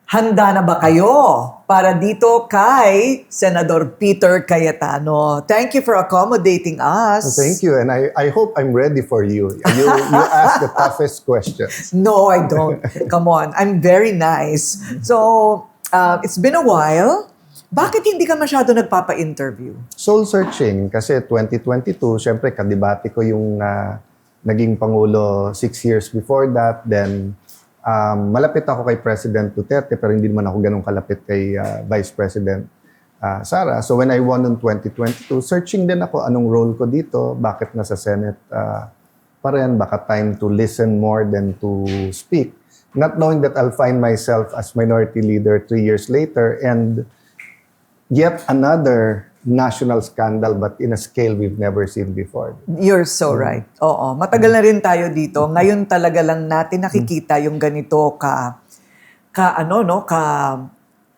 Handa na ba kayo para dito kay Senator Peter Cayetano? Thank you for accommodating us. Thank you, and I hope I'm ready for you. You ask the toughest questions. No, I don't. Come on, I'm very nice. So, it's been a while. Bakit hindi ka masyado nagpapa-interview? Soul searching, kasi 2022, syempre kadibati ko yung naging Pangulo 6 years before that. Then, malapit ako kay President Duterte pero hindi naman ako ganun kalapit kay Vice President Sara. So when I won in 2022, searching din ako anong role ko dito, bakit nasa Senate pa rin, baka time to listen more than to speak. Not knowing that I'll find myself as minority leader 3 years later and yet another national scandal but in a scale we've never seen before. You're so right. Oo, matagal na rin tayo dito. Ngayon talaga lang natin nakikita yung ganito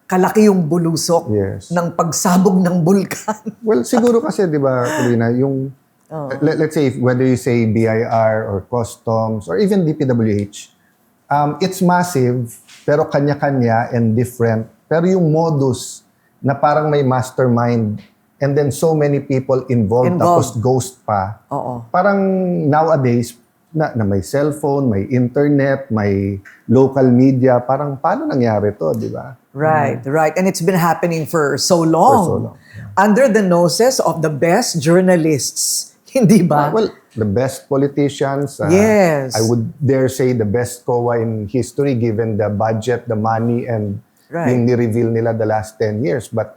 kalaki yung bulusok ng pagsabog ng bulkan. Well, siguro kasi 'di ba, Korina, yung let's say whether you say BIR or customs or even DPWH, it's massive pero kanya-kanya and different. Pero yung modus na parang may mastermind and then so many people involved. Tapos ghost pa. Oo. Parang nowadays, na may cellphone, may internet, may local media, parang paano nangyari to, di ba? Right, right. And it's been happening for so long. Under the noses of the best journalists. Hindi ba? Well, the best politicians. Yes. I would dare say the best COA in history given the budget, the money, and yung ni-reveal nila the last 10 years. But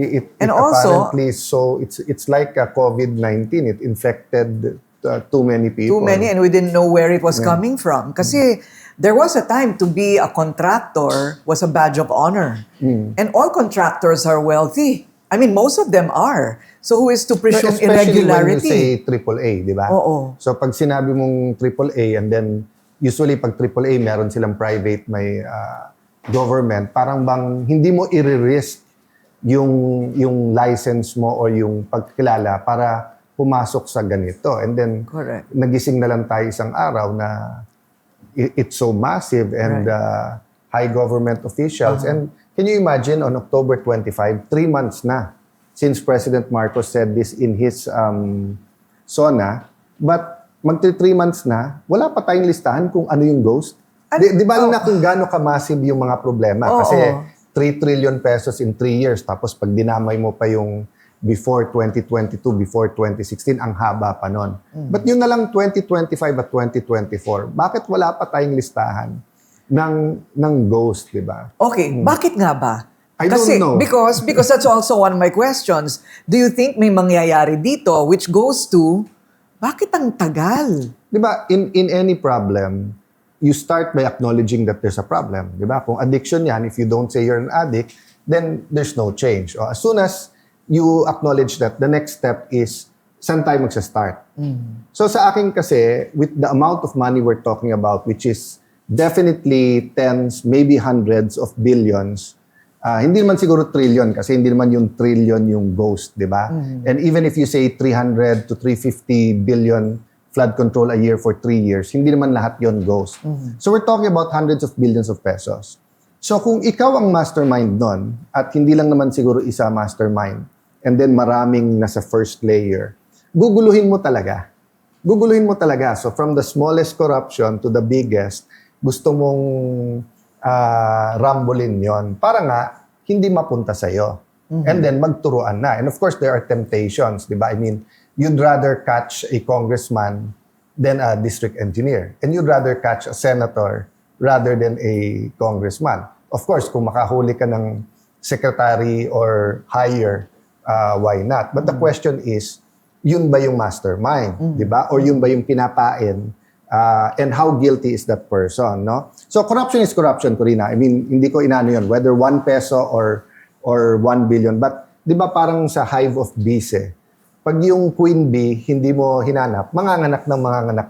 it also, apparently so it's like a COVID-19. It infected too many people. Too many, and we didn't know where it was coming from. Kasi there was a time to be a contractor was a badge of honor. And all contractors are wealthy. I mean, most of them are. So who is to presume irregularity? Especially when you say AAA, di ba? Oo. So pag sinabi mong AAA and then usually pag AAA meron silang private, may government, parang bang hindi mo i-risk yung license mo o yung pagkilala para pumasok sa ganito. And then, nagising na lang tayo isang araw na it's so massive and high government officials. And can you imagine on October 25, 3 months na since President Marcos said this in his SONA, but magti 3 months na, wala pa tayong listahan kung ano yung ghost. Di ba na kung gaano ka-massive yung mga problema? Kasi 3 trillion pesos in 3 years. Tapos pag dinamay mo pa yung before 2022, before 2016, ang haba pa nun. But yun na lang 2025 at 2024. Bakit wala pa tayong listahan ng ghost, di ba? Okay, bakit nga ba? I don't know. Because that's also one of my questions. Do you think may mangyayari dito which goes to, bakit ang tagal? Di ba, in any problem, you start by acknowledging that there's a problem. Di ba? Kung addiction yan, if you don't say you're an addict, then there's no change. O, as soon as you acknowledge that, the next step is, saan tayo magsa-start? So sa akin kasi, with the amount of money we're talking about, which is definitely tens, maybe hundreds of billions, hindi naman siguro trillion, kasi hindi naman yung trillion yung ghost, di ba? And even if you say 300 to 350 billion flood control a year for 3 years, hindi naman lahat yon ghost. So we're talking about hundreds of billions of pesos. So kung ikaw ang mastermind nun, at hindi lang naman siguro isa mastermind, and then maraming nasa first layer, guguluhin mo talaga. Guguluhin mo talaga. So from the smallest corruption to the biggest, gusto mong rambulin yon para nga hindi mapunta sa'yo. And then magturuan na. And of course, there are temptations, di ba? I mean, you'd rather catch a congressman than a district engineer. And you'd rather catch a senator rather than a congressman. Of course, kung makahuli ka ng secretary or higher, why not? But the question is, yun ba yung mastermind? Di ba? Or yun ba yung pinapain? And how guilty is that person? No? So corruption is corruption, Korina. I mean, hindi ko inano yun, whether 1 peso or 1 billion. But di ba parang sa hive of bees pag yung queen bee, hindi mo hinanap, manganganak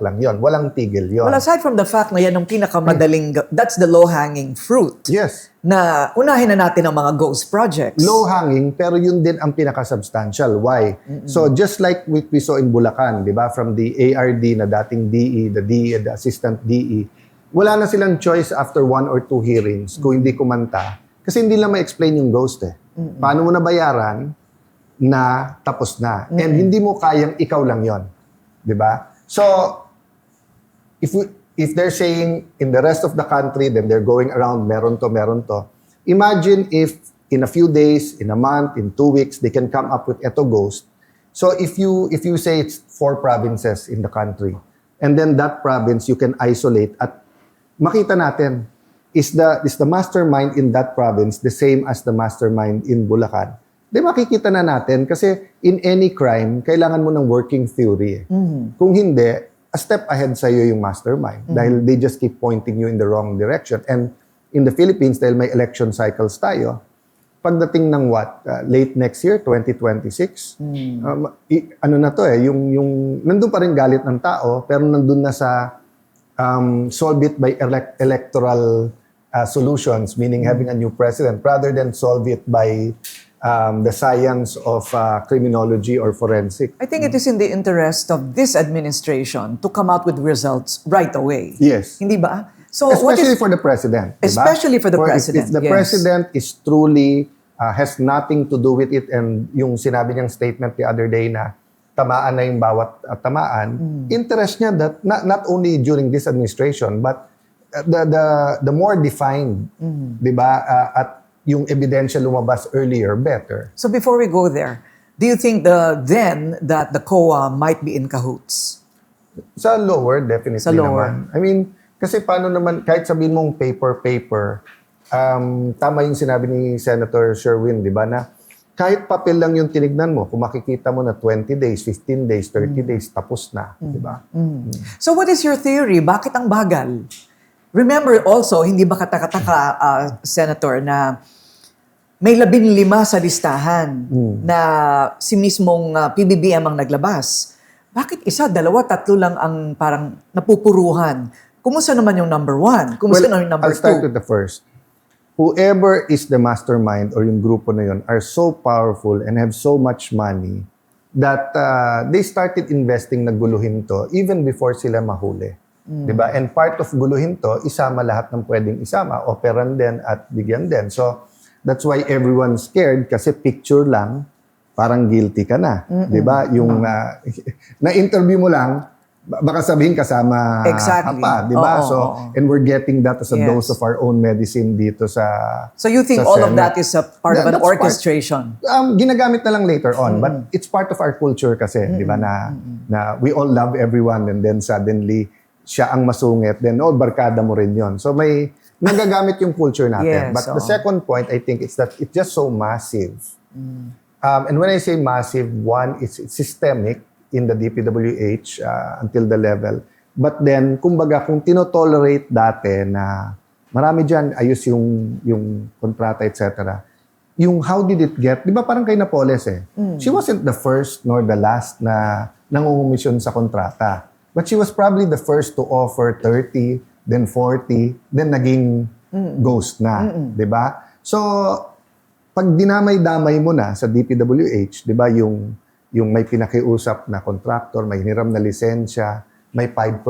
lang yon. Walang tigil yon. Well, aside from the fact na yan ang pinakamadaling, that's the low-hanging fruit. Yes. Na unahin na natin ang mga ghost projects. Low-hanging, pero yun din ang pinaka-substantial. Why? So just like we saw in Bulacan, di ba? From the ARD na dating DE, the DE, the assistant DE, wala na silang choice after 1 or 2 hearings kung hindi kumanta. Kasi hindi lang ma-explain yung ghost eh. Paano mo nabayaran na tapos na? And hindi mo kayang ikaw lang yon, di ba? So, if they're saying in the rest of the country, then they're going around, meron to. Imagine if in a few days, in a month, in 2 weeks, they can come up with eto ghost. So if you say it's 4 provinces in the country, and then that province you can isolate at makita natin, is the mastermind in that province the same as the mastermind in Bulacan? Di makikita na natin kasi in any crime, kailangan mo ng working theory. Kung hindi, a step ahead sa'yo yung mastermind dahil they just keep pointing you in the wrong direction. And in the Philippines, dahil may election cycles tayo, pagdating ng late next year, 2026, ano na to yung nandun pa rin galit ng tao, pero nandun na sa solve it by electoral solutions, meaning having a new president, rather than solve it by the science of criminology or forensic. I think it is in the interest of this administration to come out with results right away. Yes. Hindi ba? So especially for the president. Especially for the president, If the president is truly, has nothing to do with it, and yung sinabi niyang statement the other day na tamaan na yung bawat tamaan, interest niya that not only during this administration, but the more defined, di ba, at yung ebidensya lumabas earlier, better. So before we go there, do you think that the COA might be in cahoots? Sa lower, definitely Sa lower. naman. I mean, kasi paano naman, kahit sabihin mong paper, tama yung sinabi ni Senator Sherwin, di ba, na kahit papel lang yung tinignan mo, kung makikita mo na 20 days, 15 days, 30 days, tapos na, di ba? So what is your theory? Bakit ang bagal? Remember also, hindi ba katakataka, Senator, na may 15 sa listahan na si mismong PBBM ang naglabas. Bakit 1, 2, 3 lang ang parang napupuruhan? Kumusta naman yung number 1? Kumusta naman yung number 2? I'll start with the first. Whoever is the mastermind or yung grupo na yun are so powerful and have so much money that they started investing na guluhin to even before sila mahuli. Diba? And part of guluhin to, isama lahat ng pwedeng isama, operan din at bigyan din. So, that's why everyone's scared kasi picture lang, parang guilty ka na. Diba? Yung na-interview mo lang, baka sabihin kasama ka pa. Diba? And we're getting that as a dose of our own medicine dito sa So you think all of that is a part of an orchestration? Ginagamit na lang later on, but it's part of our culture kasi, diba? Na we all love everyone and then suddenly, siya ang masungit, then barkada mo rin yon. So may nagagamit yung culture natin. But the second point, I think, is that it's just so massive. And when I say massive, one, it's systemic in the DPWH until the level. But then, kumbaga, kung tinotolerate dati na marami dyan, ayos yung kontrata, etc. Yung how did it get, di ba parang kay Napoles She wasn't the first nor the last na nangungumisyon sa kontrata. But she was probably the first to offer 30, then 40, then naging ghost na, 'di ba? So pag dinamay-damay mo na sa DPWH, 'di ba, yung may pinakiusap na contractor, may hiniram na lisensya, may 5%,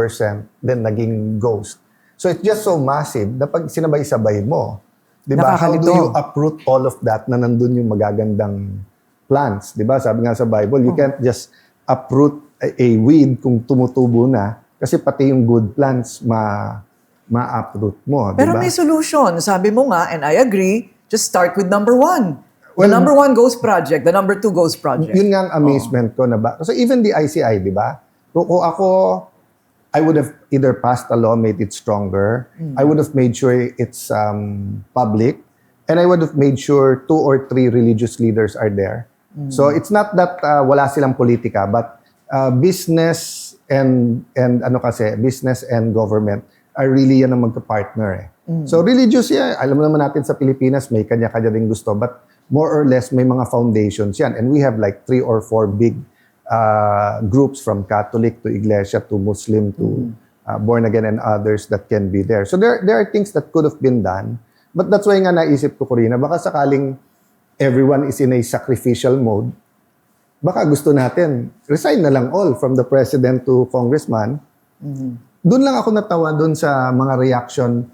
then naging ghost. So it's just so massive na pag sinabay-sabay mo, 'di ba? How do you uproot all of that na nandun yung magagandang plants, 'di ba? Sabi nga sa Bible, you can't just uproot a weed kung tumutubo na kasi pati yung good plants ma-uproot mo. Pero diba? may solution. Sabi mo nga, and I agree, just start with number 1. The number 1 ghost project, the number 2 ghost project. Yun nga ang amazement ko na ba. Kasi even the ICI, di ba? Kung ako, I would have either passed a law, made it stronger. I would have made sure it's public. And I would have made sure 2 or 3 religious leaders are there. So it's not that wala silang politika, but business and business and government are really yan ang magka-partner . So religious yan, alam naman natin sa Pilipinas may kanya-kanya ring gusto, but more or less may mga foundations yan, and we have like 3 or 4 big groups from Catholic to Iglesia to Muslim to born again and others that can be there. So there are things that could have been done, but that's why nga naisip ko, Korina, baka sakaling everyone is in a sacrificial mode, baka gusto natin, resign na lang all from the president to congressman. doon lang ako natawa doon sa mga reaction.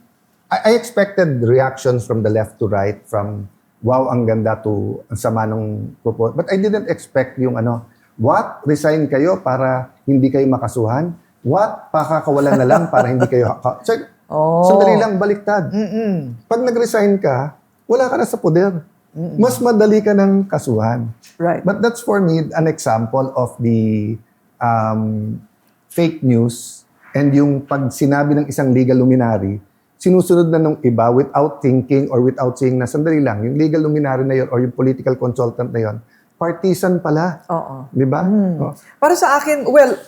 I expected reactions from the left to right, from wow, ang ganda to ang sama ng propose. But I didn't expect yung what? Resign kayo para hindi kayo makasuhan? What? Pakakawalan na lang para hindi kayo so, sandali lang, baliktad. Pag nag-resign ka, wala ka na sa poder. Mas madali ka ng kasuhan. Right. But that's for me an example of the fake news and yung pag sinabi ng isang legal luminary, sinusunod na nung iba without thinking or without saying na sandali lang, yung legal luminary na yun or yung political consultant na yun, partisan pala. Oo. Di ba? Oh. Para sa akin, well,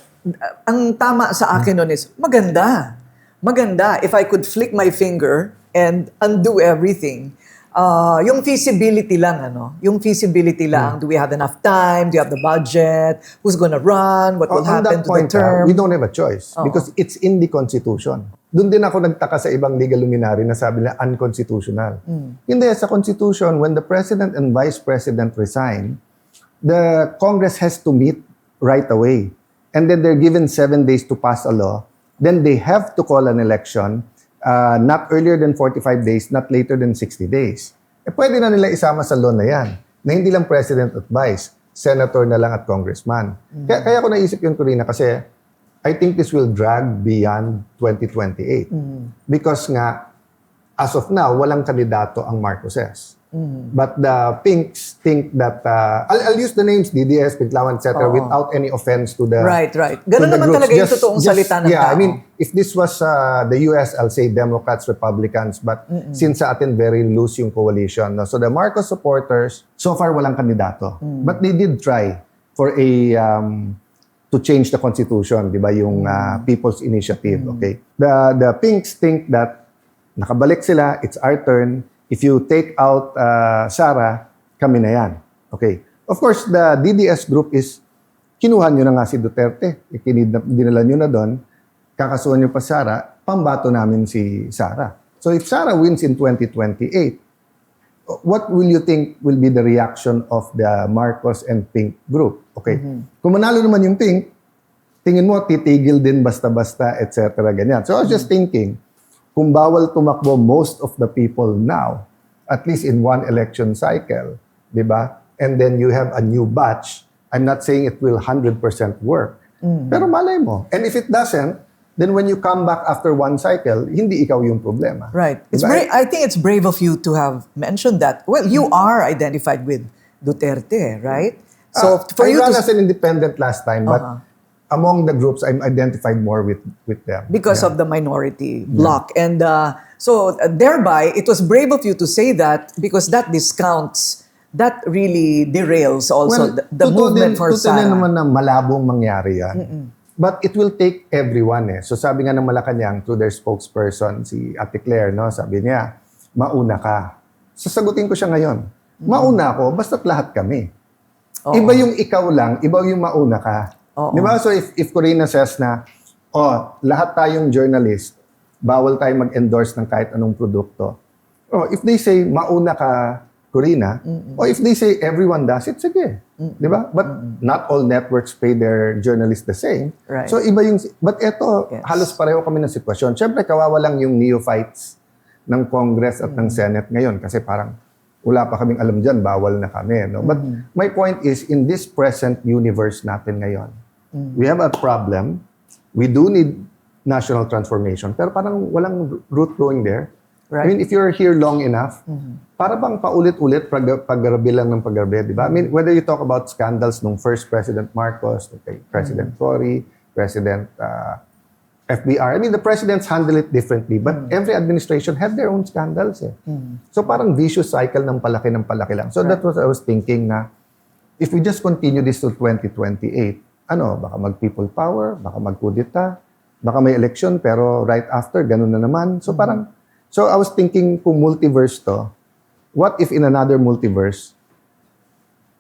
ang tama sa akin nun is, maganda. Maganda. If I could flick my finger and undo everything, yung feasibility lang, yung feasibility lang, do we have enough time? Do you have the budget? Who's gonna run? What will happen to the term? We don't have a choice because it's in the Constitution. Doon din ako nagtaka sa ibang legal luminary na sabi na unconstitutional. Hindi, sa Constitution, when the President and Vice President resign, the Congress has to meet right away. And then they're given 7 days to pass a law. Then they have to call an election not earlier than 45 days, not later than 60 days. Pwede na nila isama sa law na yan, na hindi lang President at Vice, Senator na lang at Congressman. Kaya ko naisip yun, Korina, kasi I think this will drag beyond 2028. Because nga, as of now, walang kandidato ang Marcoses. But the Pinks think that, I'll use the names, DDS, Piglawan, etc., without any offense to the Right. Ganun naman talaga yung totoong salita ng tao. I mean, if this was the US, I'll say Democrats, Republicans, but since sa atin very loose yung coalition. No? So the Marcos supporters, so far walang kandidato. But they did try for a to change the Constitution, di ba, yung People's Initiative, okay? The Pinks think that nakabalik sila, it's our turn. If you take out Sara, kami na yan. Okay. Of course, the DDS group is, kinuha nyo na nga si Duterte. Dinala nyo na doon, kakasuhan nyo pa Sara, pambato namin si Sara. So if Sara wins in 2028, what will you think will be the reaction of the Marcos and Pink group? Okay. Kung manalo naman yung Pink, tingin mo, titigil din basta-basta, etc. Ganyan. So I was just thinking, kung bawal tumakbo most of the people now, at least in one election cycle, di ba? And then you have a new batch, I'm not saying it will 100% work. Pero malay mo. And if it doesn't, then when you come back after one cycle, hindi ikaw yung problema. Right. It's Diba? I think it's brave of you to have mentioned that. Well, you are identified with Duterte, right? So for I you ran to as an independent last time, but among the groups, I'm identified more with them. because of the minority bloc. And so thereby, it was brave of you to say that because that discounts, that really derails also the movement for Sara. Totoo naman na malabong mangyari yan. But it will take everyone eh. So sabi nga ng Malacanang, through their spokesperson, si Ate Claire, no, sabi niya, mauna ka. Sasagutin ko siya ngayon. Mauna ako, basta't lahat kami. Iba yung ikaw lang, iba yung mauna ka. Di ba? So if Korina says na, lahat tayong journalist, bawal tayo mag-endorse ng kahit anong produkto. If they say, mauna ka, Korina, or if they say everyone does it, sige. Di ba? But not all networks pay their journalists the same. Right. So iba yung, but eto, halos pareho kami ng sitwasyon. Siyempre, kawawa lang yung neophytes ng Congress at ng Senate ngayon kasi parang wala pa kaming alam dyan, bawal na kami. No? But my point is, in this present universe natin ngayon, we have a problem. We do need national transformation, pero parang walang root going there. Right. I mean, if you're here long enough, para bang paulit-ulit paggrabe lang ng paggrabe, di ba? I mean, whether you talk about scandals nung first President Marcos, okay, President Cory, President FBR, I mean, the presidents handle it differently, but every administration have their own scandals. Eh. So parang vicious cycle ng palaki lang. So that's what I was thinking na, if we just continue this to 2028, baka mag-people power, baka mag-kudeta, baka may election, pero right after, ganun na naman. So parang, so I was thinking kung multiverse to, what if in another multiverse,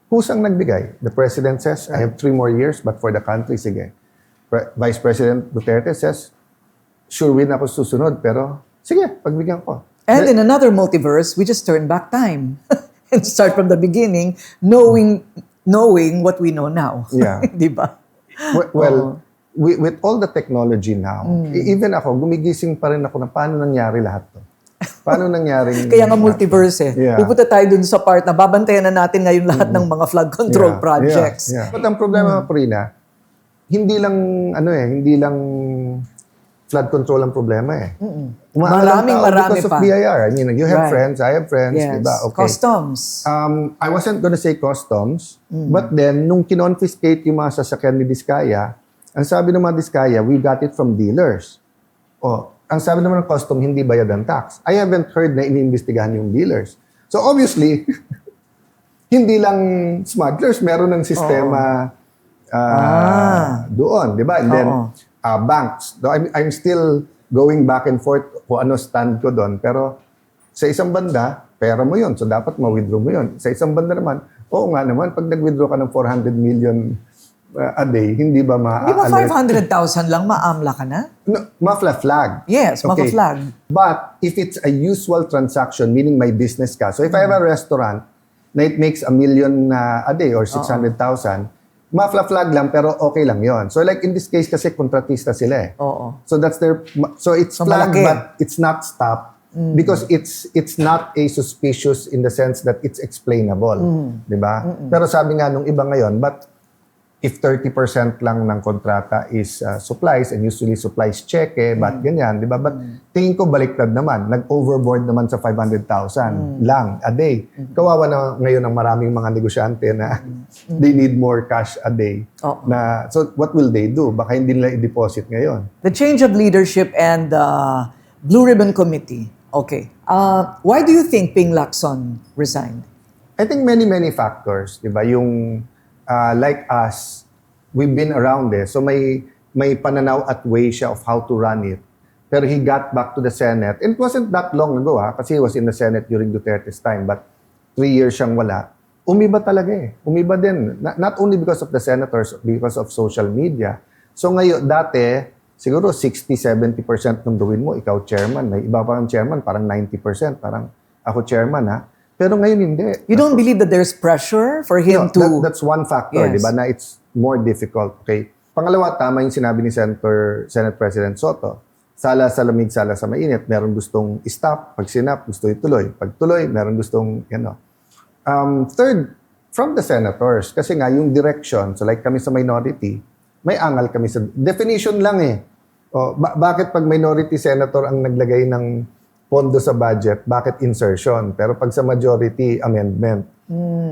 who's ang nagbigay? The president says, I have 3 more years, but for the country, sige. Vice President Duterte says, sure win ako susunod, pero sige, pagbigyan ko. And in another multiverse, we just turn back time and start from the beginning, knowing what we know now. Yeah. Di ba? Well, with all the technology now, even ako, gumigising pa rin ako na paano nangyari lahat to. Paano nangyaring... Kaya nga multiverse eh. Yeah. Pupunta tayo dun sa part na babantayan na natin ngayon lahat ng mga flood control projects. Yeah. But ang problema, Korina, hindi lang flood control ang problema eh. Marami because of pa. BIR. I mean, you have friends, I have friends, Yes. diba? Okay. Customs. I wasn't gonna say customs, but then, nung kinonfiscate yung mga sasakyan ni Diskaya, ang sabi ng mga Diskaya, we got it from dealers. Ang sabi naman ng custom, hindi bayad ang tax. I haven't heard na iniimbestigahan yung dealers. So obviously, hindi lang smugglers, meron ng sistema doon, di ba? And then, banks. Though I'm still going back and forth kung ano stand ko doon. Pero sa isang banda, pera mo yun. So dapat ma-withdraw mo yun. Sa isang banda naman, oo nga naman, pag nag-withdraw ka ng 400 million a day, hindi ba Di ba 500,000 lang maamla ka na? No, ma-flag. Yes, Okay. ma-flag. But if it's a usual transaction, meaning may business ka, so if I have a restaurant na it makes 1 million a day or 600,000, ma-flag lang pero okay lang yon. So like in this case kasi kontratista sila eh. Oo. So that's so it's So flagged malaki. but it's not stopped because it's not a suspicious in the sense that it's explainable, 'di ba? Pero sabi nga nung iba ngayon, but if 30% lang ng kontrata is supplies, and usually supplies cheque, but ganyan, di ba? But tingin ko baliktad naman. Nag-overboard naman sa 500,000 lang a day. Kawawa na ngayon ang maraming mga negosyante na they need more cash a day. So what will they do? Baka hindi nila i-deposit ngayon. The change of leadership and the Blue Ribbon Committee. Okay. Why do you think Ping Lacson resigned? I think many factors, di ba? Yung like us, we've been around eh. So may pananaw at way siya of how to run it. Pero he got back to the Senate. And it wasn't that long ago kasi he was in the Senate during Duterte's time. But 3 years siyang wala. Umiba talaga eh. Umiba din. Not only because of the senators, because of social media. So ngayon, dati, siguro 60-70% ng gawin mo, ikaw chairman. May iba pa ng chairman, parang 90%. Parang ako chairman ha. Pero ngayon hindi. You don't believe that there's pressure for him to... That's one factor, Yes. di ba? Na it's more difficult. Okay. Pangalawa, tama yung sinabi ni Senate President Soto. Sala sa lamig, sala sa mainit. Meron gustong stop. Pag sinap, gusto ituloy. Pag tuloy, meron gustong, Third, from the senators. Kasi nga, yung direction, so like kami sa minority, may angal kami sa... Definition lang eh. Bakit pag minority senator ang naglagay ng pondo sa budget, bakit insertion? Pero pag sa majority, amendment.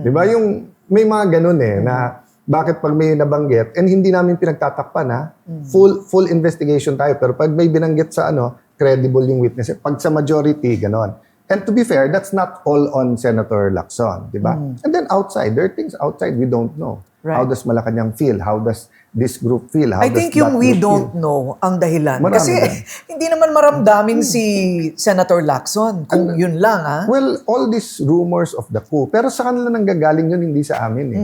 Di ba? Yung may mga ganun eh, na bakit pag may nabanggit, and hindi namin pinagtatakpan full investigation tayo. Pero pag may binanggit sa credible yung witness. Pag sa majority, ganon. And to be fair, that's not all on Senator Lacson, di ba? And then outside, there are things outside we don't know. Right. How does Malacanang feel? How does this group feel? How I does think yung that we group don't feel? know ang dahilan. Marami Kasi yan. hindi naman maramdamin si Senator Lacson kung yun lang Well, all these rumors of the coup, pero sa kanila nanggagaling yun, hindi sa amin eh.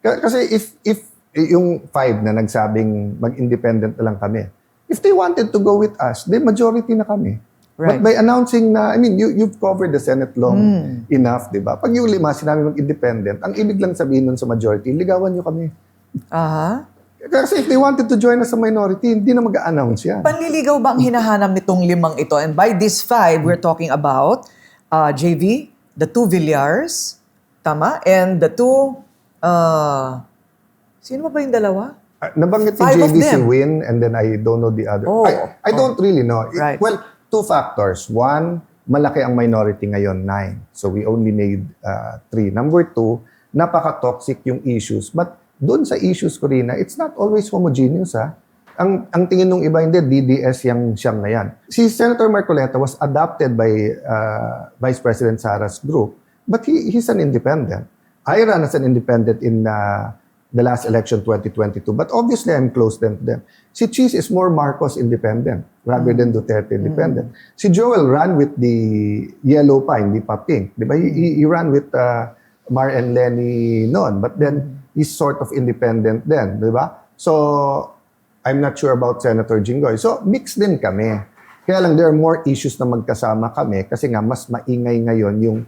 Kasi if yung 5 na nagsabing mag-independent na lang kami, if they wanted to go with us, the majority na kami. Right. But by announcing na, I mean, you've covered the Senate long enough, di ba? Pag yung 5 sinabi mag-independent, ang ibig lang sabihin nun sa majority, ligawan nyo kami. Kasi if they wanted to join us sa minority, hindi na mag-a-announce yan. Panliligaw ba ang hinahanap nitong 5 ito? And by this 5, we're talking about JV, the 2 Villars, tama? And the 2, sino ba yung dalawa? Nabanggit ni 5 of JV si them. Win, and then I don't know the other. I don't really know. Right. Well, 2 factors. 1, malaki ang minority ngayon, 9. So we only made 3. Number 2, napaka-toxic yung issues. But doon sa issues, Korina, it's not always homogeneous Ang tingin ng iba, hindi, DDS siyang na yan. Si Senator Marcoleta was adopted by Vice President Sara's group, but he's an independent. I ran as an independent in the last election, 2022. But obviously, I'm close then to them. Si Cheese is more Marcos independent rather than Duterte independent. Si Joel ran with the yellow pa, hindi pa pink. Di ba? He ran with Mar and Lenny noon. But then, he's sort of independent then. Di ba? So, I'm not sure about Senator Jinggoy. So, mix din kami. Kaya lang, there are more issues na magkasama kami kasi nga, mas maingay ngayon yung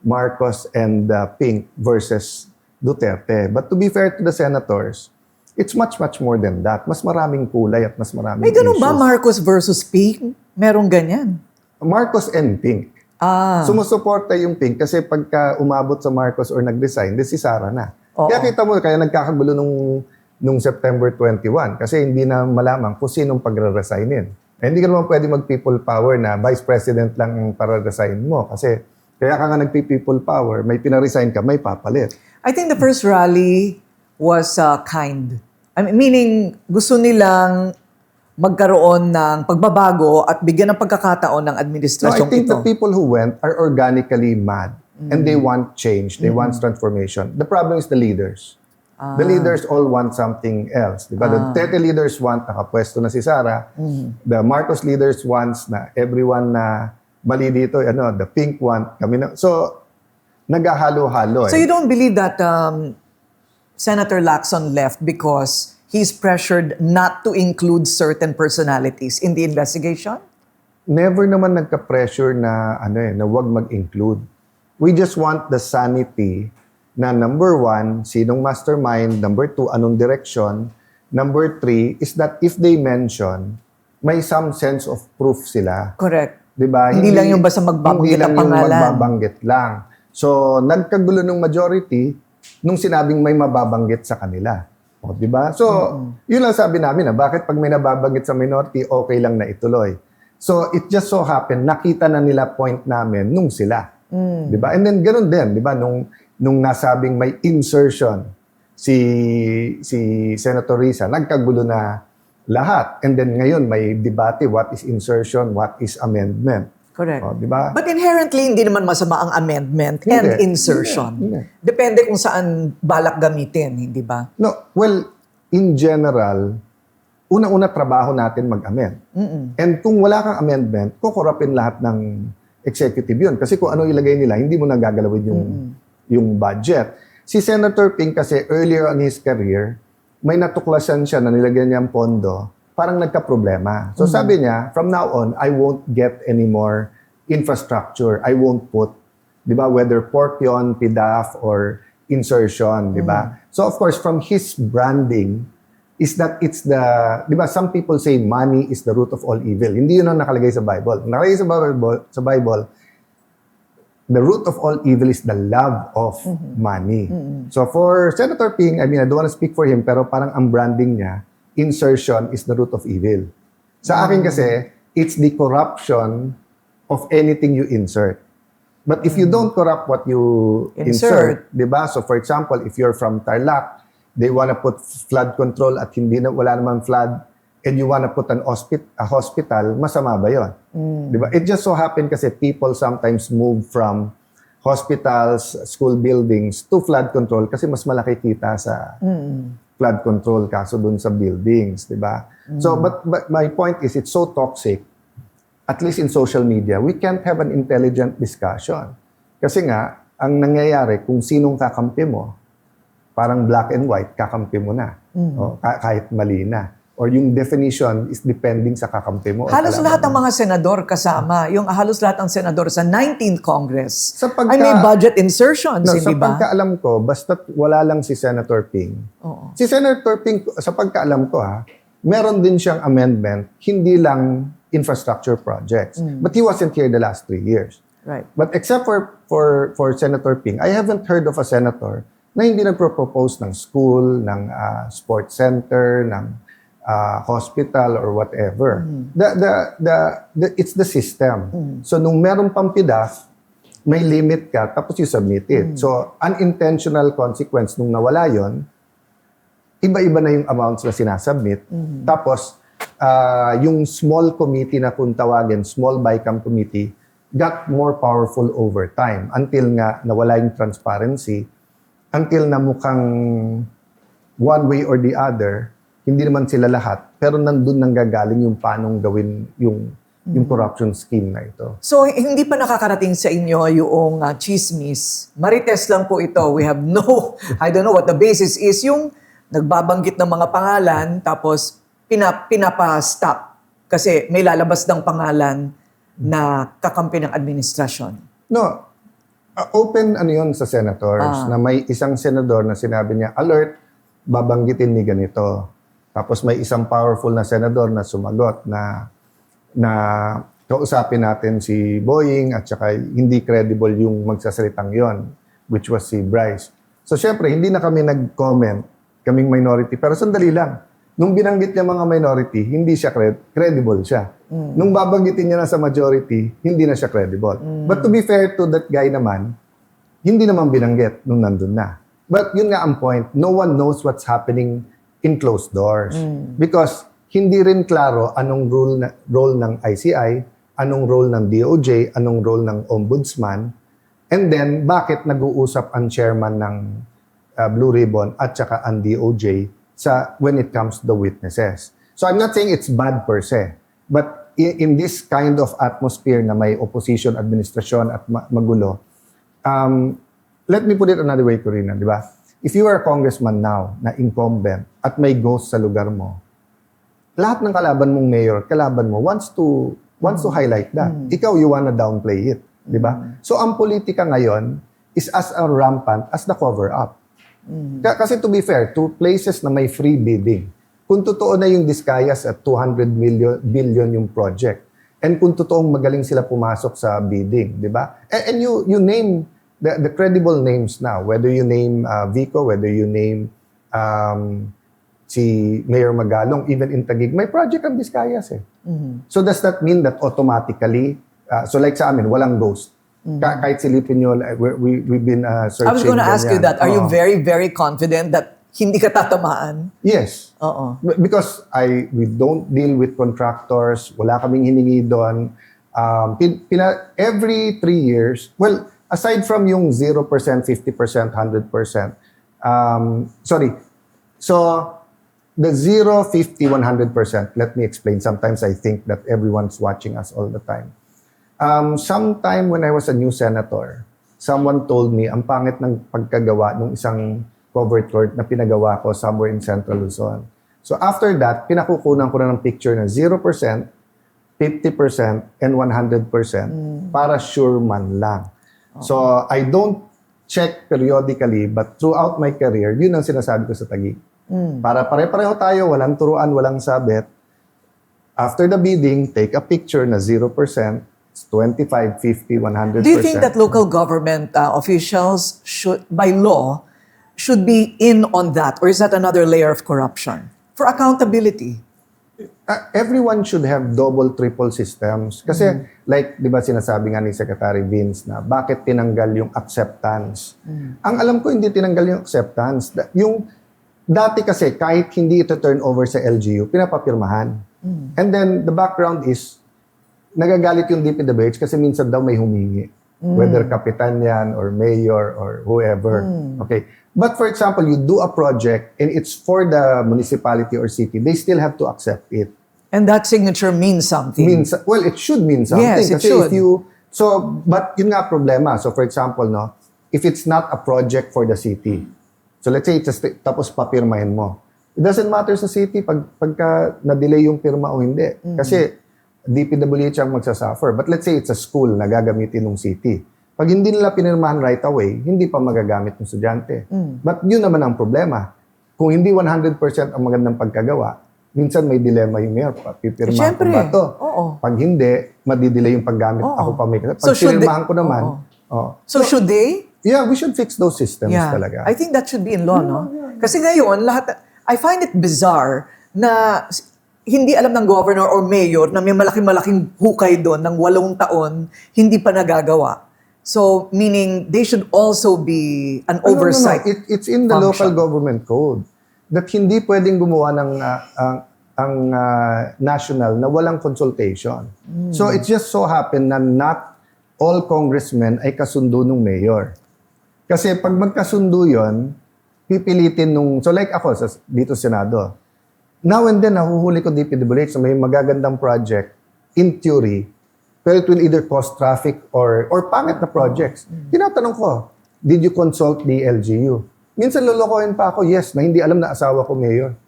Marcos and Pink versus Duterte. But to be fair to the senators, It's much more than that. Mas maraming kulay at mas maraming May ganun ba, issues. Marcos versus Ping? Merong ganyan. Marcos and Pink. Sumusuporta yung Pink kasi pagka umabot sa Marcos or nag-resign, si Sara na. Oo. Kaya kita mo, kaya nagkakagulo nung September 21 kasi hindi na malaman kung sinong pagre-resignin. Hindi ka naman pwede mag-people power na vice president lang ang para-resign mo kasi kaya ka nga nag-people power, may pina-resign ka, may papalit. I think the first rally was kind. I mean, meaning gusto nilang magkaroon ng pagbabago at bigyan ng pagkakataon ng No, administrasyong I think ito. the people who went are organically mad and they want change, they want transformation. The problem is the leaders. The leaders all want something else. Diba? The Duterte leaders want nakapwesto na si Sara. The Marcos leaders wants na everyone na mali dito, the Pink want kami na. So, naghahalo-halo. So you don't believe that Senator Lacson left because he's pressured not to include certain personalities in the investigation? Never naman nagka-pressure na na wag mag-include. We just want the sanity na number 1, sinong mastermind, number 2, anong direction, number 3 is that if they mention, may some sense of proof sila. Correct. Diba? Hindi lang yung basta magbabanggit ang pangalan. Hindi lang yung magbabanggit lang. So, nagkagulo ng majority nung sinabing may mababanggit sa kanila. O, diba? So, yun lang sabi namin bakit pag may nababanggit sa minority, okay lang na ituloy. So, it just so happened, nakita na nila point namin nung sila. Diba? And then, ganun din, diba? Nung nasabing may insertion si Senator Risa, nagkagulo na lahat. And then ngayon, may debate, what is insertion, what is amendment. Correct. O, diba? But inherently, hindi naman masama ang amendment and insertion. Hindi. Depende kung saan balak gamitin, hindi ba? No, well, in general, una-una trabaho natin mag-amend. And kung wala kang amendment, kukurapin lahat ng executive yun. Kasi kung ano ilagay nila, hindi mo nagagalawin yung budget. Si Senator Ping kasi earlier in his career, may natuklasan siya na nilagyan niya ang pondo, parang nagka-problema. So sabi niya, from now on, I won't get any more infrastructure. I won't put, di ba, whether pork yun, PDAF, or insertion, di ba? So of course, from his branding, is that it's the, di ba, some people say money is the root of all evil. Hindi yun ang nakalagay sa Bible. Nakalagay sa Bible, the root of all evil is the love of money. So for Senator Ping, I mean, I don't want to speak for him, pero parang ang branding niya, insertion is the root of evil. Sa akin kasi, it's the corruption of anything you insert. But if you don't corrupt what you insert, di ba? So for example, if you're from Tarlac, they want to put flood control at wala naman flood, and you want to put a hospital, masama ba yun? Di ba? It just so happened kasi people sometimes move from hospitals, school buildings to flood control kasi mas malaki kita sa flood control kaso dun sa buildings, di ba? So, but my point is, it's so toxic, at least in social media, we can't have an intelligent discussion. Kasi nga, ang nangyayari, kung sinong kakampi mo, parang black and white, kakampi mo na. O, kahit mali na. Or yung definition is depending sa kakampi mo. Halos lahat ng mga senador kasama, yung halos lahat ng senador sa 19th Congress, Sa ay may budget insertions, No, hindi sa ba? pagkaalam ko, basta wala lang si Senator Ping. Oo. Si Senator Ping, sa pagkaalam ko meron din siyang amendment, hindi lang infrastructure projects. But he wasn't here the last 3 years. Right. But except for Senator Ping, I haven't heard of a senator na hindi nagpro-propose ng school, ng sports center, ng hospital or whatever. It's the system. So nung meron pang PDAF, may limit ka, tapos you submit it. So unintentional consequence nung nawala yon, iba-iba na yung amounts na sinasubmit. Tapos yung small committee na kung tawagin, small BICAM committee, got more powerful over time until nga nawala yung transparency, until na mukhang one way or the other, hindi naman sila lahat, pero nandun nanggagaling yung paanong gawin yung corruption scheme na ito. So, hindi pa nakakarating sa inyo yung chismis. Marites lang po ito. We have I don't know what the basis is. Yung nagbabanggit ng mga pangalan, tapos pinapa-stop. Kasi may lalabas ng pangalan na kakampi ng administrasyon. No, open yun sa senators, na may isang senador na sinabi niya, alert, babanggitin ni ganito. Tapos may isang powerful na senador na sumagot na kausapin natin si Boying at saka hindi credible yung magsasalitang yon, which was si Bryce. So syempre, hindi na kami nag-comment, kaming minority. Pero sandali lang, nung binanggit niya mga minority, hindi siya credible siya. Nung babanggitin niya na sa majority, hindi na siya credible. But to be fair to that guy naman, hindi naman binanggit nung nandun na. But yun nga ang point, no one knows what's happening in closed doors. Because hindi rin klaro anong role ng ICI, anong role ng DOJ, anong role ng Ombudsman, and then bakit nag-uusap ang chairman ng Blue Ribbon at saka ang DOJ when it comes to the witnesses. So I'm not saying it's bad per se, but in this kind of atmosphere na may opposition, administrasyon at magulo, let me put it another way, Korina, di ba? If you are a congressman now na incumbent at may ghost sa lugar mo, lahat ng kalaban mong mayor, kalaban mo wants to highlight that. Ikaw, you wanna downplay it, di ba? So ang politika ngayon is as rampant as the cover-up. Kasi to be fair, to places na may free bidding, kung totoo na yung Discayas at 200 billion yung project, and kung totoong magaling sila pumasok sa bidding, di ba? And you name the credible names now, whether you name Vico, whether you name si Mayor Magalong, even in Taguig, may project ang Discayas eh. So does that mean that automatically, so like sa amin, walang ghost? Kahit silipin nyo, we've been searching. I was going to ask you that. Are you very, very confident that hindi ka tatamaan? Yes. Because we don't deal with contractors, wala kaming hiningi doon. Every 3 years, well, aside from yung 0%, 50%, 100%, so the 0, 50, 100%, let me explain. Sometimes I think that everyone's watching us all the time. Sometime when I was a new senator, someone told me, ang pangit ng pagkagawa ng isang covered court na pinagawa ko somewhere in Central Luzon. So after that, pinakukunan ko na ng picture na 0%, 50%, and 100% para sure man lang. So I don't check periodically, but throughout my career, yun ang sinasabi ko sa Taguig. Para pare-pareho tayo, walang turuan, walang sabit. After the bidding, take a picture na 0%, 25, 50, 100%. Do you think that local government officials should, by law, should be in on that? Or is that another layer of corruption? For accountability. Everyone should have double, triple systems. Kasi, like, di ba sinasabi nga ni Secretary Vince na bakit tinanggal yung acceptance? Ang alam ko, hindi tinanggal yung acceptance. Dati kasi, kahit hindi ito turn over sa LGU, pinapapirmahan. And then, the background is, nagagalit yung DPWH kasi minsan daw may humingi. Whether kapitan yan, or mayor, or whoever. Okay. But for example, you do a project and it's for the municipality or city, they still have to accept it. And that signature means something. Well, it should mean something. Yes, it kasi should. But yun nga problema. So for example, no, if it's not a project for the city, so let's say, tapos papirmahin mo. It doesn't matter sa city pagka na-delay yung pirma o hindi. Kasi DPWH ang magsasuffer. But let's say it's a school na gagamitin ng city. Pag hindi nila pinirmahan right away, hindi pa magagamit ng estudyante. But yun naman ang problema. Kung hindi 100% ang magandang pagkagawa, minsan may dilema yung mayor. Pipirmahan ko ba ito? Pag hindi, madidelay yung paggamit. Ako pa may pag pinirmahan ko naman. So should they? Yeah, we should fix those systems talaga. I think that should be in law, no? Kasi ngayon, I find it bizarre na hindi alam ng governor or mayor na may malaking-malaking hukay doon ng 8 taon, hindi pa nagagawa. So, meaning, they should also be an oversight. No. It's in the local government code that hindi pwedeng gumawa ng national na walang consultation. So, it just so happened na not all congressmen ay kasundo ng mayor. Kasi pag magkasundo yon, pipilitin so like ako, dito sa Senado, now and then, nahuhuli ko DPWH na may magagandang project, in theory, pero it will either cause traffic or pangit na projects. Tinatanong ko, did you consult the LGU? Minsan lolokohin pa ako, yes, na hindi alam na asawa ko mayor.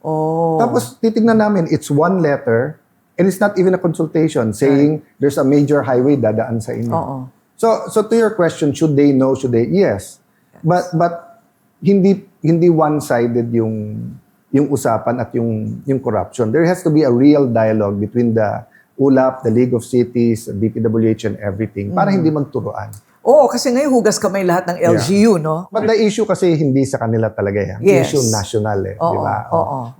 Tapos titignan namin, it's one letter, and it's not even a consultation saying there's a major highway dadaan sa inyo. So to your question, should they know? Should they? Yes. But hindi one-sided yung usapan at yung corruption. There has to be a real dialogue between the ULAP, the League of Cities, DPWH and everything para hindi magturuan. Oo, kasi ngayon hugas kamay lahat ng LGU, no? But the issue kasi hindi sa kanila talaga yan. Yes. Issue national di ba?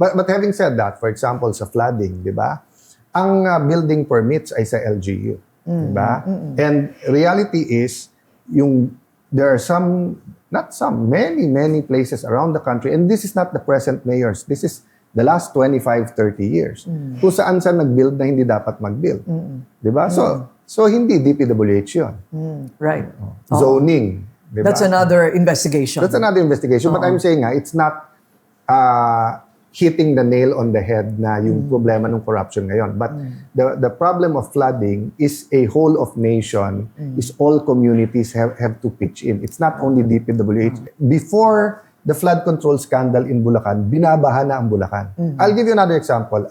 But having said that, for example, sa flooding, di ba? Ang building permits ay sa LGU, di ba? And reality is, there are many places around the country, and this is not the present mayors, this is the last 25, 30 years, kung saan nag-build na hindi dapat mag-build. Di ba? So hindi DPWH yun. Right. Zoning. Diba? That's another investigation. That's another investigation. But I'm saying it's not hitting the nail on the head na yung problema ng corruption ngayon. But the problem of flooding is a whole of nation, is all communities have to pitch in. It's not only DPWH. Before the flood control scandal in Bulacan, binabaha na ang Bulacan. I'll give you another example.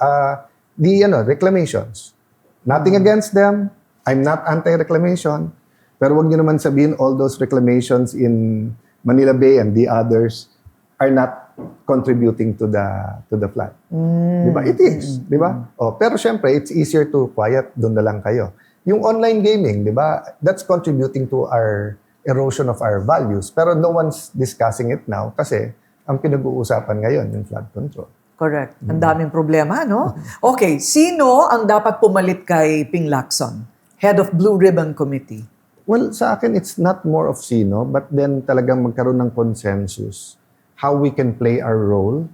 Reclamations. Nothing against them. I'm not anti-reclamation, pero wag niyo naman sabihin all those reclamations in Manila Bay and the others are not contributing to the flood. Di ba? It is. Di ba? Pero syempre, it's easier to quiet, doon na lang kayo. Yung online gaming, di ba? That's contributing to our erosion of our values. Pero no one's discussing it now kasi ang pinag-uusapan ngayon, yung flood control. Correct. Ang daming problema, no? Okay, sino ang dapat pumalit kay Ping Lacson? Head of Blue Ribbon Committee. Well, sa akin, it's not more of sino, but then talagang magkaroon ng consensus how we can play our role,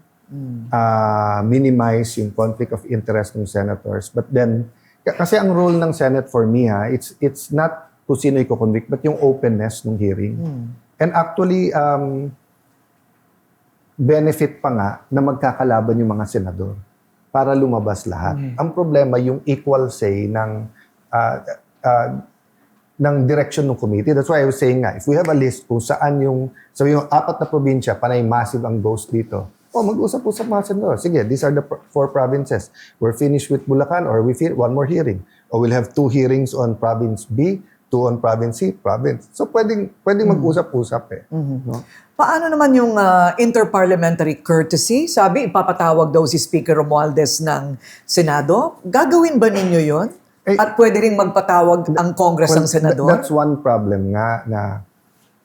minimize yung conflict of interest ng senators. But then, kasi ang role ng Senate for me, it's not kung sino i-convict, but yung openness ng hearing. And actually, benefit pa nga na magkakalaban yung mga senador para lumabas lahat. Ang problema, yung equal say ng direction ng committee. That's why I was saying nga, if we have a list kung saan yung 4 na probinsya, panay massive ang ghost dito, mag-usap-usap mga senador. Sige, these are the 4 provinces. We're finished with Bulacan or one more hearing. Or we'll have 2 hearings on province B, 2 on province C, province. So pwedeng mag-usap-usap no? Paano naman yung interparliamentary courtesy? Sabi, ipapatawag daw si Speaker Romualdez ng Senado. Gagawin ba ninyo yun? At pwede rin magpatawag ang Congress ng Senador? That's one problem nga na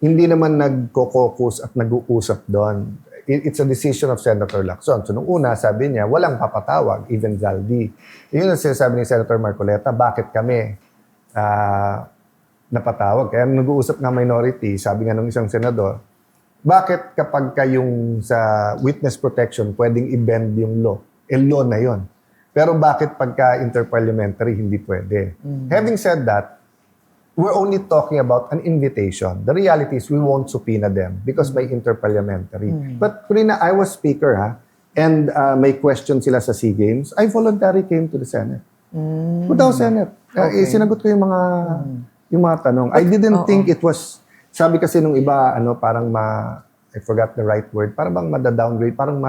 hindi naman nagko-caucus at nag-uusap doon. It's a decision of Senator Lacson. So nung una, sabi niya, walang papatawag, even Zaldy. Yun ang sinasabi ni Senator Marcoleta, bakit kami napatawag? Kaya nag-uusap ng minority, sabi nga ng isang senador, bakit kapag kayong sa witness protection, pwedeng i-bend yung law? Law na yon. Pero bakit pagka interparliamentary, hindi pwede? Having said that, we're only talking about an invitation. The reality is we won't subpoena them because by interparliamentary. But Korina, I was speaker, and may question sila sa SEA Games. I voluntarily came to the Senate. Punta ako Senate. Sinagot ko yung mga tanong. I didn't think it was, sabi kasi nung iba, parang I forgot the right word, parang bang mada-downgrade, parang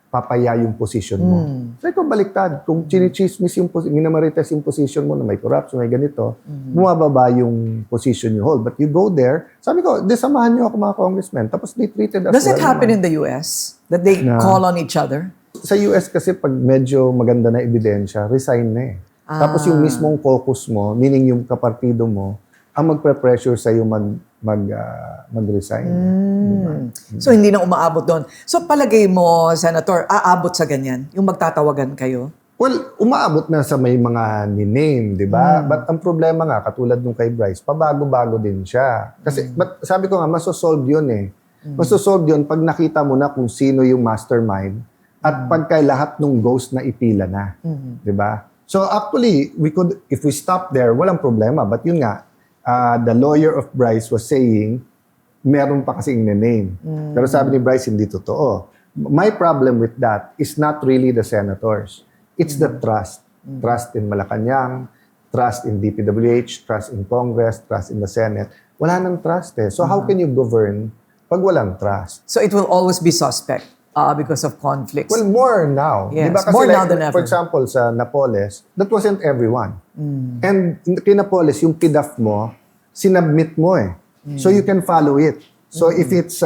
papaya yung position mo. So ikaw baliktad. Kung chinichismis minamarites yung position mo na may corruption, may ganito, bumababa yung position you hold. But you go there, sabi ko, samahan niyo ako mga congressmen. Tapos they treated us Does it happen in the US? That they call on each other? Sa US kasi pag medyo maganda na ebidensya, resign na Tapos yung mismong caucus mo, meaning yung kapartido mo, ang magpe-pressure sa'yo mag-resign. Diba? So, hindi na umaabot doon. So, palagay mo, Senator, aabot sa ganyan? Yung magtatawagan kayo? Well, umaabot na sa may mga ni-name, di ba? But ang problema nga, katulad nung kay Bryce, pabago-bago din siya. Kasi, but sabi ko nga, masosolve yun Masosolve yun pag nakita mo na kung sino yung mastermind at pagka lahat ng ghost na ipila na. Di ba? So actually, if we stop there, walang problema. But yun nga, the lawyer of Bryce was saying, meron pa kasing name. Pero sabi ni Bryce, hindi totoo. My problem with that is not really the senators. It's the trust. Trust in Malacanang, trust in DPWH, trust in Congress, trust in the Senate. Wala nang trust So how can you govern pag walang trust? So it will always be suspect because of conflicts. Well, more now. Yes, diba? Kasi more now than ever. For example, sa Napoles, that wasn't everyone. And kay Napoles, yung PDAF mo, sinubmit mo So you can follow it. So if it's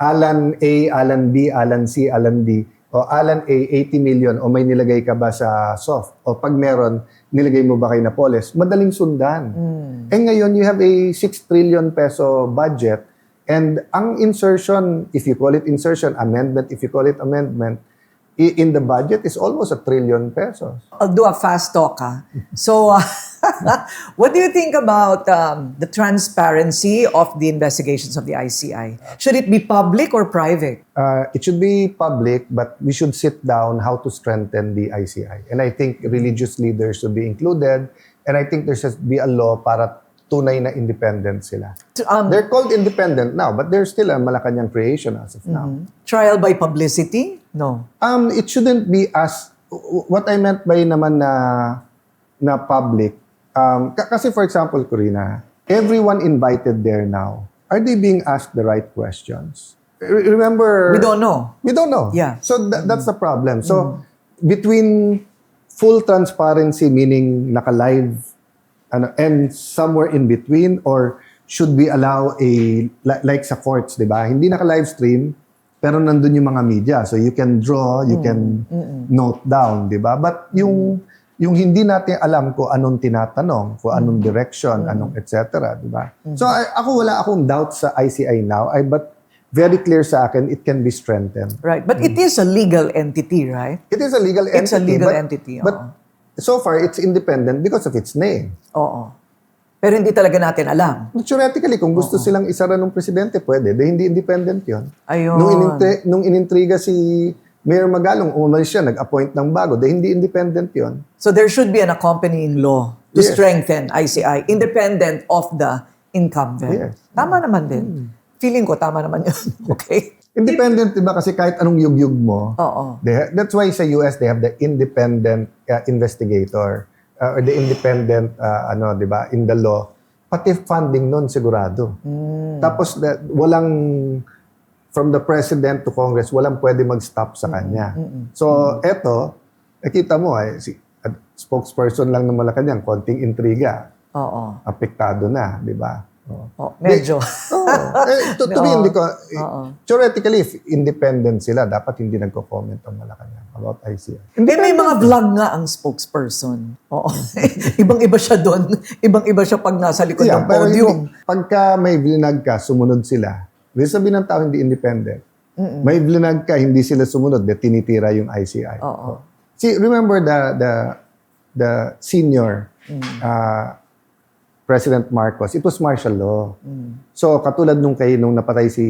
Allan A, Allan B, Allan C, Allan D, o Allan A, 80 million, o may nilagay ka ba sa soft? O pag meron, nilagay mo ba kay Napoles? Madaling sundan. Eh ngayon, you have a 6 trillion peso budget, and ang insertion, if you call it insertion, amendment, if you call it amendment, in the budget is almost 1 trillion pesos. I'll do a fast talk. So, what do you think about the transparency of the investigations of the ICI? Should it be public or private? It should be public, but we should sit down how to strengthen the ICI. And I think religious leaders should be included. And I think there should be a law para tunay na independent sila. They're called independent now, but they're still a Malacanang creation as of now. Trial by publicity? No. It shouldn't be as, what I meant by naman na public, kasi for example, Korina, everyone invited there now, are they being asked the right questions? Remember, We don't know. we don't know. Yeah. So that's the problem. So between full transparency, meaning naka-live, and somewhere in between, or should we allow like sa courts, di ba? Hindi naka-live stream, pero nandun yung mga media. So you can draw, you can note down, di ba? But yung hindi natin alam kung anong tinatanong, kung anong direction, anong et cetera, di ba? So ako wala akong doubt sa ICI now, but very clear sa akin, it can be strengthened. Right. But it is a legal entity, right? It is a legal entity. It's a legal entity. But so far, it's independent because of its name. Oo. Pero hindi talaga natin alam. Theoretically, kung gusto silang isara ng presidente, pwede. Dahil hindi independent yon. Ayun. Nung inintriga si Mayor Magalong, umalis siya, nag-appoint ng bago. Dahil hindi independent yon. So there should be an accompanying law to strengthen ICI, independent of the incumbent. Yes. Tama naman din. Feeling ko, tama naman yun. Okay? Independent, diba? Kasi kahit anong yugyug mo, Oo. that's why sa US, they have the independent investigator or the independent, diba, in the law. Pati funding nun, sigurado. Tapos, walang, from the president to Congress, walang pwede mag-stop sa kanya. So, eto, nakita mo, spokesperson lang ng Malacanang, konting intriga. Oo. Apektado na, di ba? Oh, medyo. To me, hindi ko, theoretically, if independent sila, dapat hindi nagko-comment ang Malacanang about ICI. Hindi, may mga vlog nga ang spokesperson. Oo. Ibang-iba siya doon. Ibang-iba siya pag nasa likod ng pero podium. Pagka may blinag ka, sumunod sila. Hindi sabihin ng tao hindi independent. May blinag ka, hindi sila sumunod, tinitira yung ICI. Oo. See, remember the senior President Marcos, it was martial law. So, katulad nung napatay si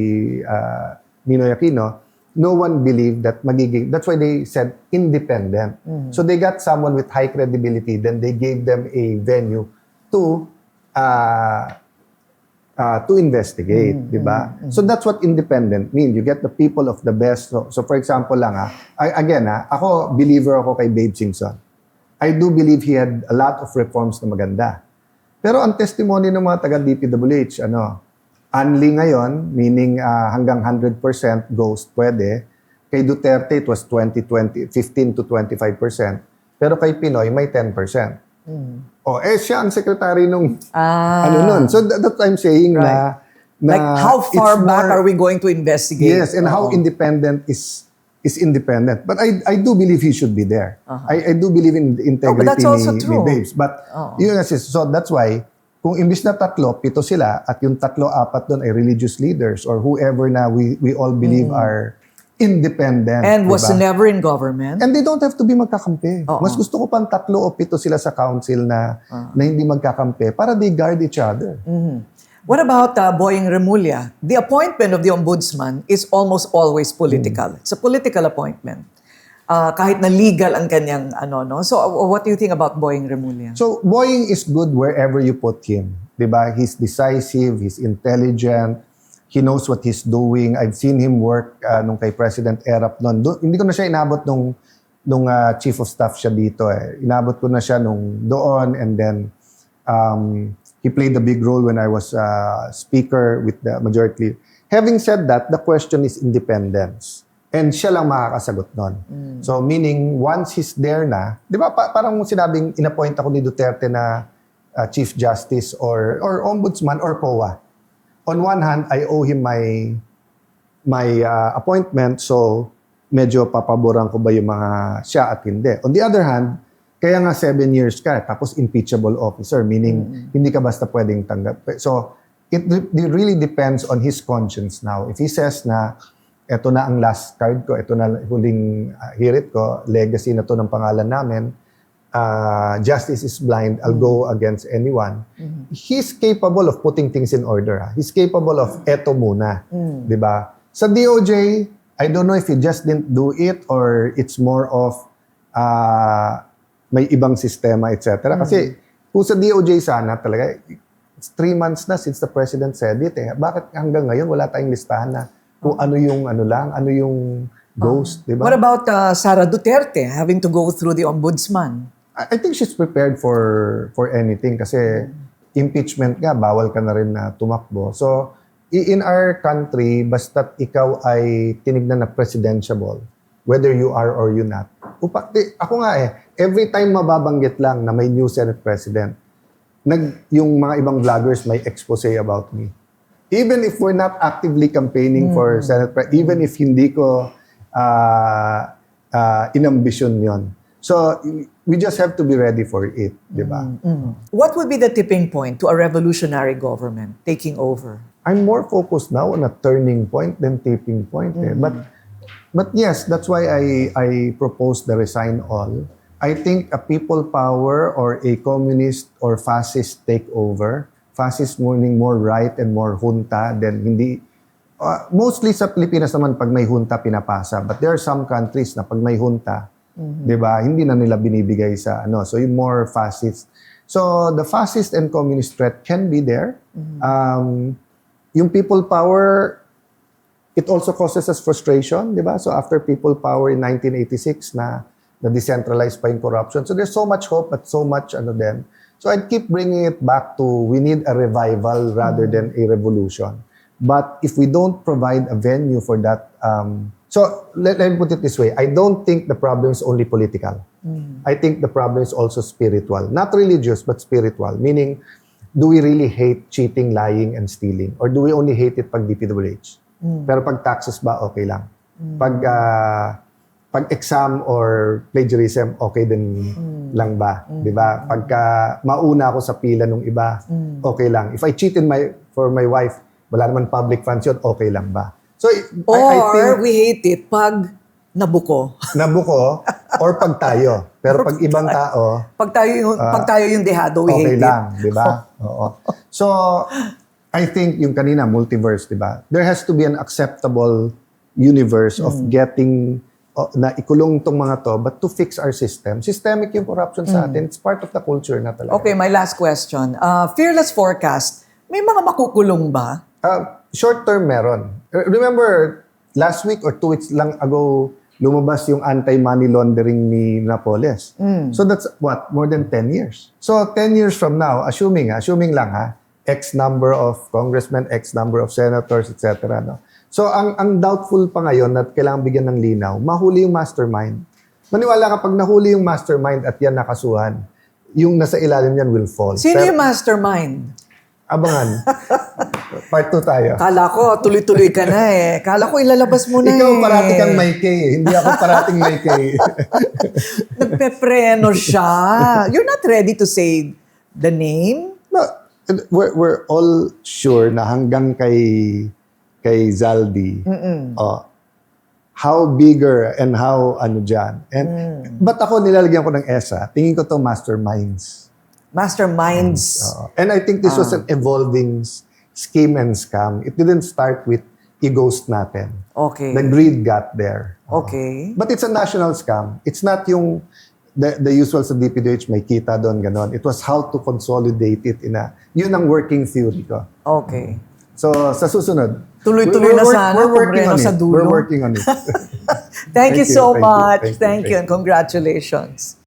Ninoy Aquino, no one believed that that's why they said independent. So, they got someone with high credibility, then they gave them a venue to investigate, di ba? So, that's what independent means. You get the people of the best. So for example lang, ako, believer ako kay Babe Singson. I do believe he had a lot of reforms na maganda. Pero ang testimony ng mga taga-DPWH, unli ngayon, meaning hanggang 100% ghost pwede. Kay Duterte, it was 15 to 25%. Pero kay Pinoy, may 10%. Siya ang secretary nung nun. So that's what I'm saying na like how far back are we going to investigate? Yes, and how independent is independent. But I do believe he should be there. I do believe in the integrity but that's also ni true. Babes. But yun kasi, so that's why, kung imbis na 3, 7 sila, at yung 3, 4 doon ay religious leaders or whoever na we all believe are independent. And was diba? never in government. And they don't have to be magkakampi. Mas gusto ko pang 3 o 7 sila sa council na hindi magkakampi para they guard each other. What about Boying Remulla? The appointment of the Ombudsman is almost always political. It's a political appointment. Kahit na legal ang kanyang no? So what do you think about Boying Remulla? So Boying is good wherever you put him. Diba? He's decisive, he's intelligent, he knows what he's doing. I've seen him work nung kay President Erap noon. Hindi ko na siya inabot nung chief of staff siya dito. Inabot ko na siya nung doon, and then he played a big role when I was speaker with the majority. Having said that, the question is independence. And siya lang makakasagot nun. So meaning, once he's there na, di ba parang sinabing inappoint ako ni Duterte na Chief Justice or Ombudsman or COA. On one hand, I owe him my appointment, so medyo papaboran ko ba yung mga siya at hindi. On the other hand, kaya nga 7 years ka, tapos impeachable officer, meaning hindi ka basta pwedeng tanggap. So, it really depends on his conscience now. If he says na, eto na ang last card ko, eto na huling hirit ko, legacy na to ng pangalan namin, justice is blind, I'll go against anyone. He's capable of putting things in order. He's capable of eto muna. Diba? Sa DOJ, I don't know if he just didn't do it or it's more of may ibang sistema, etc. Kasi kung sa DOJ sana talaga, it's 3 months na since the President said it. Bakit hanggang ngayon wala tayong listahan na kung ano yung ghost, diba? What about Sara Duterte having to go through the Ombudsman? I think she's prepared for anything kasi impeachment nga, bawal ka na rin na tumakbo. So, in our country, basta't ikaw ay tinignan na presidentiable, whether you are or you not. Ako nga every time mababanggit lang na may new Senate President, yung mga ibang vloggers may expose about me. Even if we're not actively campaigning for Senate President, even if hindi ko inambisyon yon. So, we just have to be ready for it, di ba? What would be the tipping point to a revolutionary government taking over? I'm more focused now on a turning point than tipping point. But yes, that's why I propose the resign all. I think a people power or a communist or fascist takeover, fascist meaning more right and more junta than hindi. Mostly sa Pilipinas naman pag may junta pinapasa. But there are some countries na pag may junta, di ba, hindi na nila binibigay sa so yung more fascist. So the fascist and communist threat can be there. Yung people power, it also causes us frustration, di ba? So after people power in 1986 na decentralized pa yung corruption. So there's so much hope but so much then. So I'd keep bringing it back to we need a revival rather than a revolution. But if we don't provide a venue for that, so let me put it this way. I don't think the problem is only political. I think the problem is also spiritual. Not religious, but spiritual. Meaning, do we really hate cheating, lying, and stealing? Or do we only hate it pag DPWH? Pero pag taxes ba, okay lang. Pag exam or plagiarism, okay din lang ba? Diba? Pagka mauna ako sa pila nung iba, okay lang. If I cheat for my wife, wala naman public funds yun, okay lang ba? So, I think, we hate it pag nabuko. Nabuko or pag tayo. Pero pag ibang tao, pag tayo yung dehado, we okay hate lang, it. di ba? Oo. So, I think yung kanina, multiverse, di ba? There has to be an acceptable universe of getting na ikulong tong mga to, but to fix our system. Systemic yung corruption sa atin. It's part of the culture na talaga. Okay, my last question. Fearless forecast, may mga makukulong ba? Short term meron. Remember, last week or 2 weeks lang ago, lumabas yung anti-money laundering ni Napoles. So that's what? More than 10 years. So 10 years from now, assuming lang X number of congressmen, X number of senators, etc. No? So ang doubtful pa ngayon at kailangan bigyan ng linaw, mahuli yung mastermind. Maniwala ka pag nahuli yung mastermind at yan nakasuhan, yung nasa ilalim yan will fall. Sino yung mastermind? Abangan. Part 2 tayo. Kala ko, tuloy-tuloy ka na Kala ko, ilalabas mo na Ikaw parati kang may K Hindi ako parating may K Nagpepreno siya. You're not ready to say the name? No, we're all sure na hanggang kay Zaldy, how bigger and how dyan. But ako nilalagyan ko ng ESA. Tingin ko to masterminds. Masterminds. And I think this was an evolving scheme and scam. It didn't start with i-ghost natin. Okay. The greed got there. Okay. But it's a national scam. It's not yung the usual sa DPWH, may kita doon, ganon. It was how to consolidate it yun ang working theory ko. Okay. So, sa susunod, tuloy-tuloy na sana. We're working on it. Sa dulo. We're working on it. Thank you so much. Thank you and congratulations.